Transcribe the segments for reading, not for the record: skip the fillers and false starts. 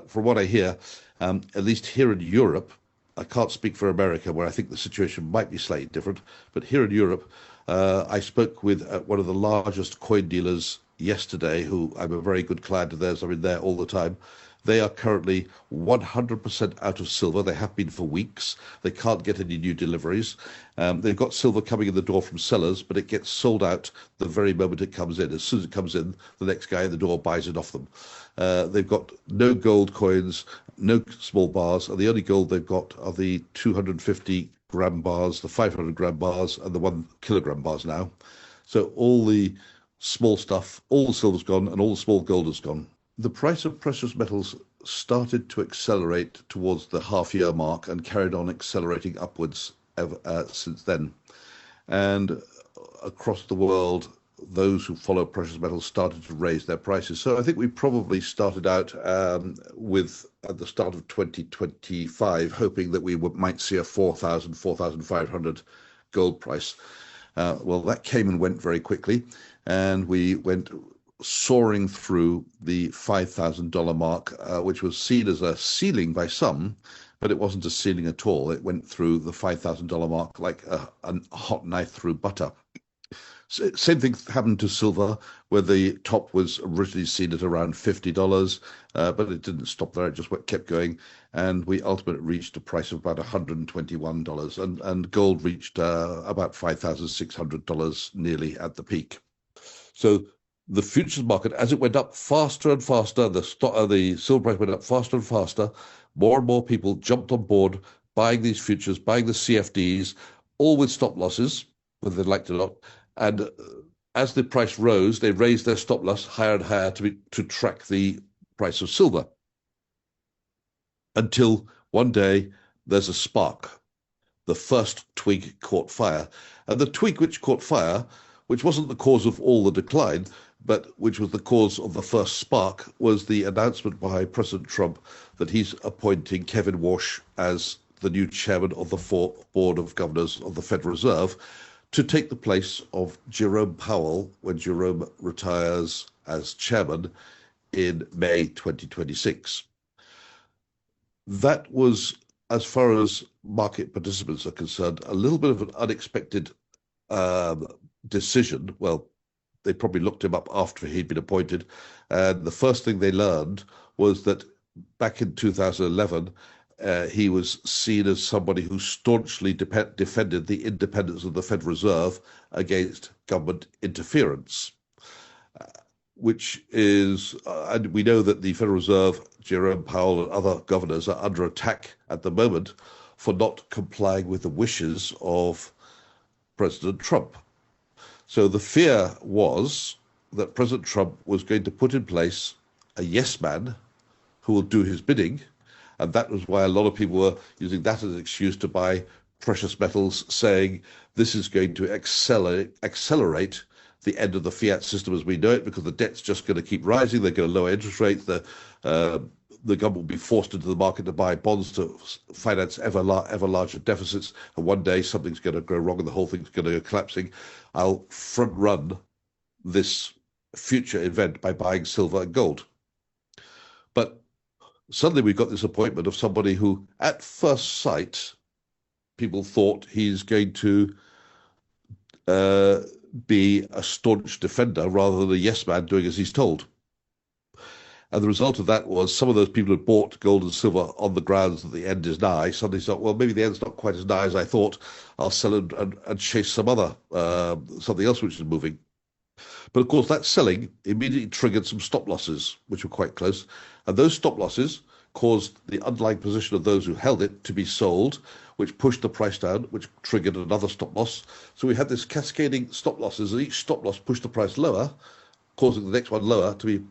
from what I hear, at least here in Europe, I can't speak for America, where I think the situation might be slightly different, but here in Europe, I spoke with one of the largest coin dealers yesterday, who I'm a very good client of theirs. I'm in there all the time. They are currently 100% out of silver. They have been for weeks. They can't get any new deliveries. They've got silver coming in the door from sellers, but it gets sold out the very moment it comes in. As soon as it comes in, the next guy in the door buys it off them. They've got no gold coins, no small bars, and the only gold they've got are the 250 gram bars, the 500 gram bars, and the 1 kilogram bars now. So all the small stuff, all the silver's gone, and all the small gold is gone. The price of precious metals started to accelerate towards the half-year mark and carried on accelerating upwards since then. And across the world, those who follow precious metals started to raise their prices. So I think we probably started out with, at the start of 2025, hoping that we might see a 4,000, 4,500 gold price. Well, that came and went very quickly, and we went soaring through the $5,000 mark, which was seen as a ceiling by some, but it wasn't a ceiling at all. It went through the $5,000 mark like a hot knife through butter. So, same thing happened to silver, where the top was originally seen at around $50, but it didn't stop there. It just kept going, and we ultimately reached a price of about $121, and gold reached about $5,600 nearly at the peak. So the futures market, as it went up faster and faster, the silver price went up faster and faster, more and more people jumped on board buying these futures, buying the CFDs, all with stop losses, whether they liked it or not. And as the price rose, they raised their stop loss higher and higher to track the price of silver. Until one day, there's a spark. The first twig caught fire. And the twig which caught fire, which wasn't the cause of all the decline, but which was the cause of the first spark, was the announcement by President Trump that he's appointing Kevin Warsh as the new chairman of the Board of Governors of the Federal Reserve to take the place of Jerome Powell when Jerome retires as chairman in May 2026. That was, as far as market participants are concerned, a little bit of an unexpected decision. Well, they probably looked him up after he'd been appointed, and the first thing they learned was that back in 2011, he was seen as somebody who staunchly defended the independence of the Federal Reserve against government interference, which is, and we know that the Federal Reserve, Jerome Powell and other governors are under attack at the moment for not complying with the wishes of President Trump. So the fear was that President Trump was going to put in place a yes man who will do his bidding, and that was why a lot of people were using that as an excuse to buy precious metals, saying this is going to accelerate the end of the fiat system as we know it, because the debt's just going to keep rising. They're going to lower interest rates. The government will be forced into the market to buy bonds to finance ever larger deficits, and one day something's going to go wrong and the whole thing's going to go collapsing. I'll front run this future event by buying silver and gold. But suddenly we've got this appointment of somebody who, at first sight, people thought he's going to be a staunch defender rather than a yes man doing as he's told. And the result of that was some of those people who bought gold and silver on the grounds that the end is nigh suddenly thought, well, maybe the end's not quite as nigh as I thought. I'll sell and chase some other, something else which is moving. But of course, that selling immediately triggered some stop losses, which were quite close. And those stop losses caused the underlying position of those who held it to be sold, which pushed the price down, which triggered another stop loss. So we had this cascading stop losses, and each stop loss pushed the price lower, causing the next one lower to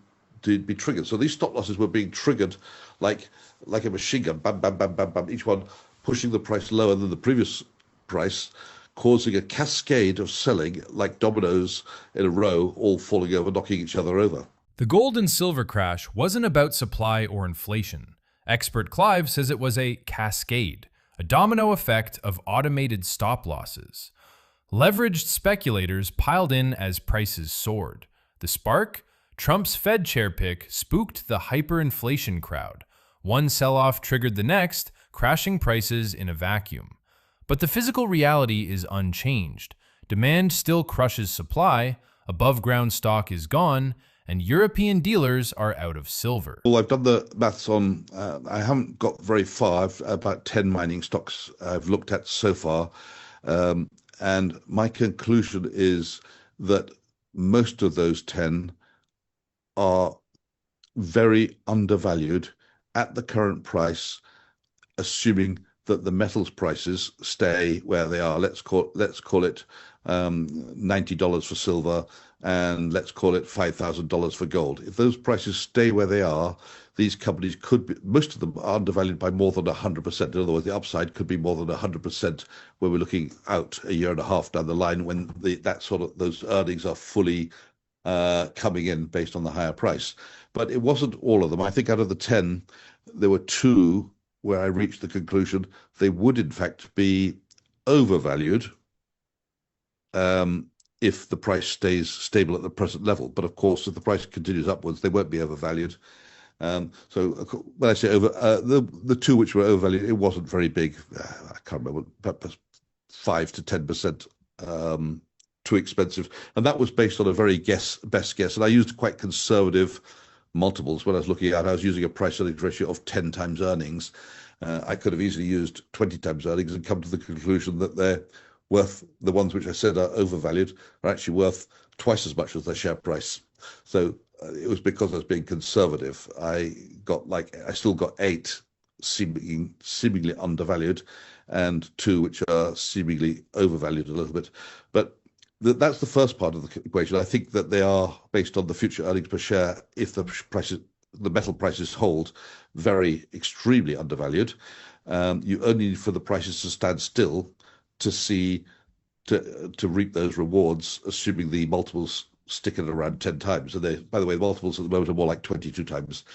be triggered. So these stop losses were being triggered like a machine gun, bam, bam, bam, bam, bam, each one pushing the price lower than the previous price, causing a cascade of selling like dominoes in a row, all falling over, knocking each other over. The gold and silver crash wasn't about supply or inflation. Expert Clive says it was a cascade, a domino effect of automated stop losses. Leveraged speculators piled in as prices soared. The spark? Trump's Fed chair pick spooked the hyperinflation crowd. One sell-off triggered the next, crashing prices in a vacuum. But the physical reality is unchanged. Demand still crushes supply, above-ground stock is gone, and European dealers are out of silver. Well, I've done the maths on, I haven't got very far. I've about 10 mining stocks I've looked at so far. And my conclusion is that most of those 10 are very undervalued at the current price, assuming that the metals prices stay where they are. Let's call it $90 for silver, and let's call it $5,000 for gold. If those prices stay where they are, these companies could be, most of them are undervalued by more than 100%. In other words, the upside could be more than 100% when we're looking out a year and a half down the line, when those earnings are fully coming in based on the higher price. But it wasn't all of them. I think out of the 10, there were 2 where I reached the conclusion they would in fact be overvalued if the price stays stable at the present level. But of course, if the price continues upwards, they won't be overvalued. So when I say over, the 2 which were overvalued, it wasn't very big. I can't remember, perhaps 5 to 10% too expensive. And that was based on a very best guess. And I used quite conservative multiples when I was looking at. I was using a price earnings ratio of 10 times earnings. I could have easily used 20 times earnings and come to the conclusion that they're worth, the ones which I said are overvalued are actually worth twice as much as their share price. So it was because I was being conservative. I still got 8 seemingly undervalued and 2 which are seemingly overvalued a little bit. But that's the first part of the equation. I think that they are, based on the future earnings per share, if the metal prices hold, very extremely undervalued. You only need for the prices to stand still to reap those rewards, assuming the multiples stick at around 10 times. And by the way, the multiples at the moment are more like 22 times.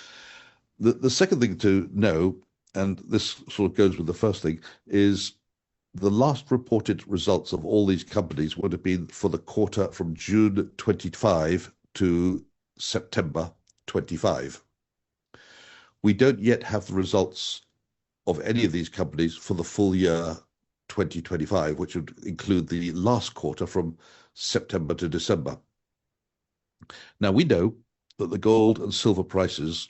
The second thing to know, and this sort of goes with the first thing, is the last reported results of all these companies would have been for the quarter from June 25 to September 25. We don't yet have the results of any of these companies for the full year 2025, which would include the last quarter from September to December. Now, we know that the gold and silver prices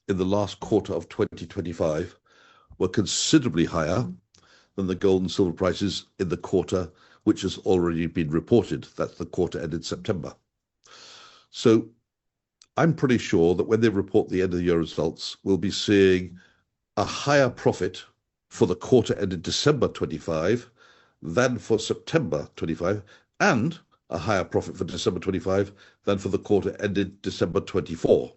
in the last quarter of 2025 were considerably higher than the gold and silver prices in the quarter which has already been reported. That's the quarter ended September. So I'm pretty sure that when they report the end of the year results, we'll be seeing a higher profit for the quarter ended December 25 than for September 25, and a higher profit for December 25 than for the quarter ended December 24.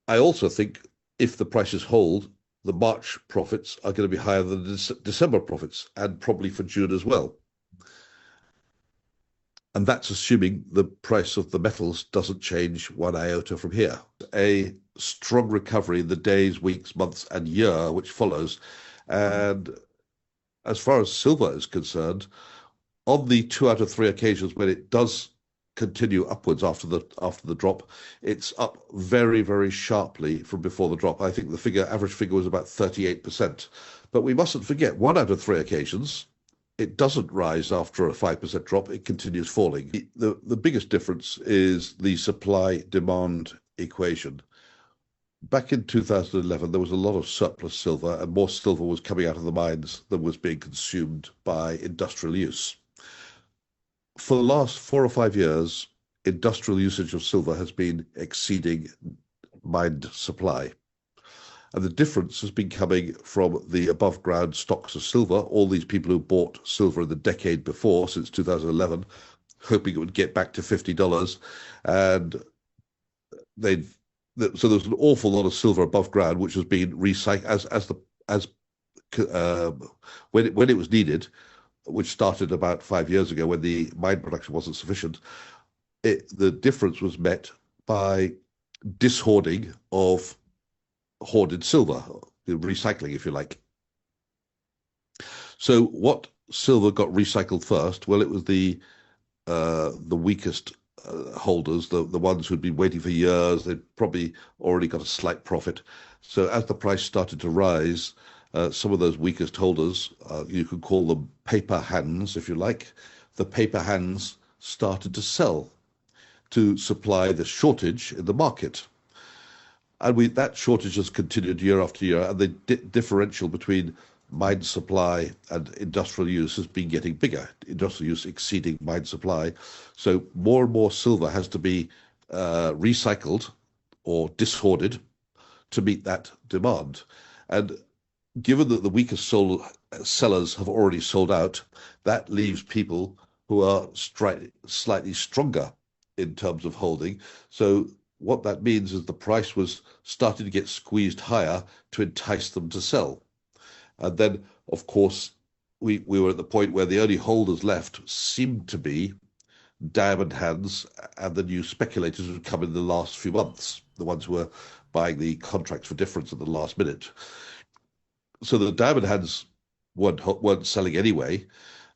I also think if the prices hold, the March profits are going to be higher than the December profits, and probably for June as well. And that's assuming the price of the metals doesn't change one iota from here. A strong recovery in the days, weeks, months, and year which follows. And as far as silver is concerned, on the 2 out of 3 occasions when it does continue upwards after the drop, it's up very, very sharply from before the drop. I think the average figure was about 38%. But we mustn't forget, 1 out of 3 occasions, it doesn't rise after a 5% drop, it continues falling. The biggest difference is the supply-demand equation. Back in 2011, there was a lot of surplus silver, and more silver was coming out of the mines than was being consumed by industrial use. For the last 4 or 5 years, industrial usage of silver has been exceeding mined supply. And the difference has been coming from the above ground stocks of silver, all these people who bought silver in the decade before, since 2011, hoping it would get back to $50. And so there's an awful lot of silver above ground, which has been recycled when it was needed, which started about 5 years ago when the mine production wasn't sufficient. The difference was met by dishoarding of hoarded silver, recycling, if you like. So what silver got recycled first? Well, it was the weakest holders, the ones who'd been waiting for years, they'd probably already got a slight profit. So as the price started to rise, some of those weakest holders, you could call them paper hands, if you like, the paper hands started to sell to supply the shortage in the market. And that shortage has continued year after year, and the differential between mine supply and industrial use has been getting bigger, industrial use exceeding mine supply. So more and more silver has to be recycled or dishoarded to meet that demand. And given that the weakest sellers have already sold out, that leaves people who are slightly stronger in terms of holding. So what that means is the price was starting to get squeezed higher to entice them to sell. And then, of course, we were at the point where the only holders left seemed to be diamond hands and the new speculators who had come in the last few months, the ones who were buying the contracts for difference at the last minute. So the diamond hands weren't selling anyway,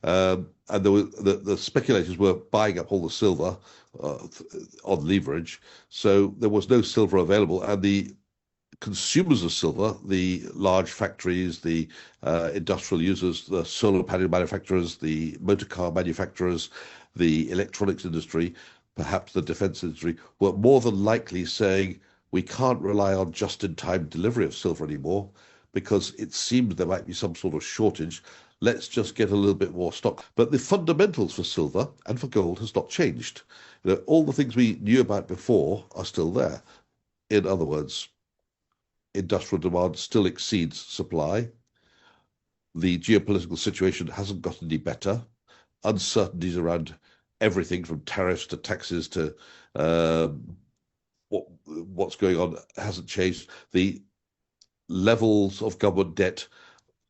and the speculators were buying up all the silver on leverage. So there was no silver available, and the consumers of silver, the large factories, the industrial users, the solar panel manufacturers, the motor car manufacturers, the electronics industry, perhaps the defense industry, were more than likely saying, we can't rely on just-in-time delivery of silver anymore because it seems there might be some sort of shortage. Let's just get a little bit more stock. But the fundamentals for silver and for gold has not changed. All the things we knew about before are still there. In other words, industrial demand still exceeds supply. The geopolitical situation hasn't gotten any better. Uncertainties around everything from tariffs to taxes to what's going on hasn't changed. The levels of government debt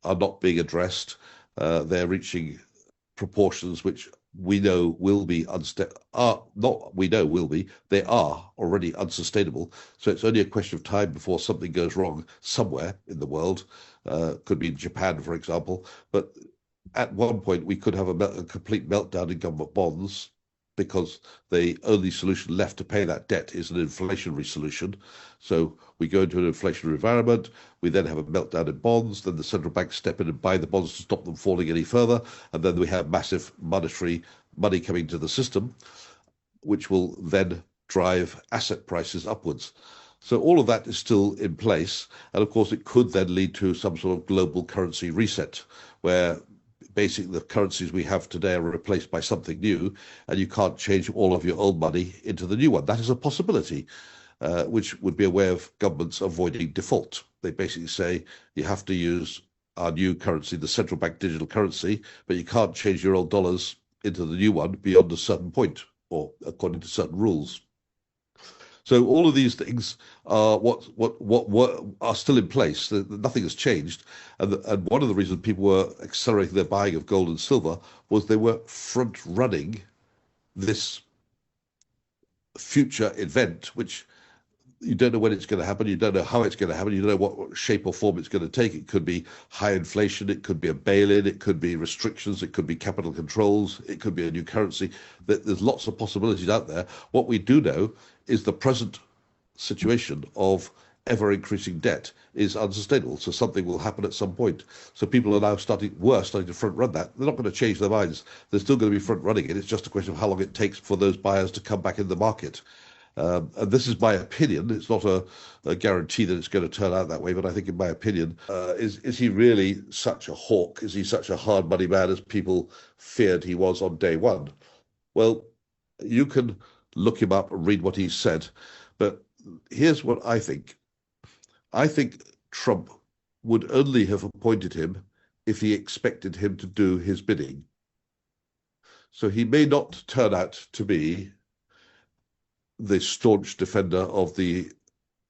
are not being addressed. They're reaching proportions which we know will be they are already unsustainable. So it's only a question of time before something goes wrong somewhere in the world. Could be in Japan, for example. But at one point, we could have a complete meltdown in government bonds because the only solution left to pay that debt is an inflationary solution. So we go into an inflationary environment, we then have a meltdown in bonds, then the central banks step in and buy the bonds to stop them falling any further, and then we have massive monetary money coming to the system, which will then drive asset prices upwards. So all of that is still in place, and of course it could then lead to some sort of global currency reset, where basically the currencies we have today are replaced by something new, and you can't change all of your old money into the new one. That is a possibility, which would be a way of governments avoiding default. They basically say you have to use our new currency, the central bank digital currency, but you can't change your old dollars into the new one beyond a certain point or according to certain rules. So all of these things are are still in place. Nothing has changed, and one of the reasons people were accelerating their buying of gold and silver was they were front running this future event, which you don't know when it's going to happen, you don't know how it's going to happen, you don't know what shape or form it's going to take. It could be high inflation, it could be a bail-in, it could be restrictions, it could be capital controls, it could be a new currency. There's lots of possibilities out there. What we do know is the present situation of ever-increasing debt is unsustainable, so something will happen at some point. So people are now starting to front-run that. They're not going to change their minds. They're still going to be front-running it. It's just a question of how long it takes for those buyers to come back in the market. And this is my opinion. It's not a guarantee that it's going to turn out that way, but I think, in my opinion, is he really such a hawk? Is he such a hard money man as people feared he was on day one? Well, you can look him up and read what he said, but here's what I think. I think Trump would only have appointed him if he expected him to do his bidding. So he may not turn out to be the staunch defender of the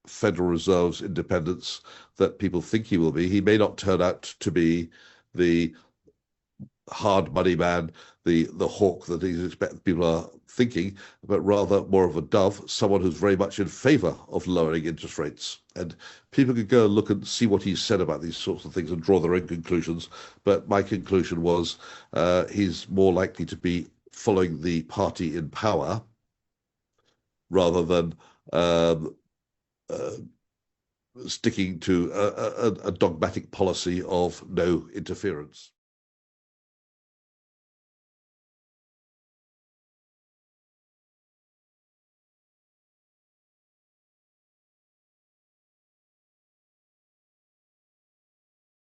Federal Reserve's independence that people think he will be. He may not turn out to be the hard money man, the hawk that people are thinking, but rather more of a dove, someone who's very much in favor of lowering interest rates. And people could go and look and see what he said about these sorts of things and draw their own conclusions. But my conclusion was he's more likely to be following the party in power rather than um, uh, sticking to a dogmatic policy of no interference.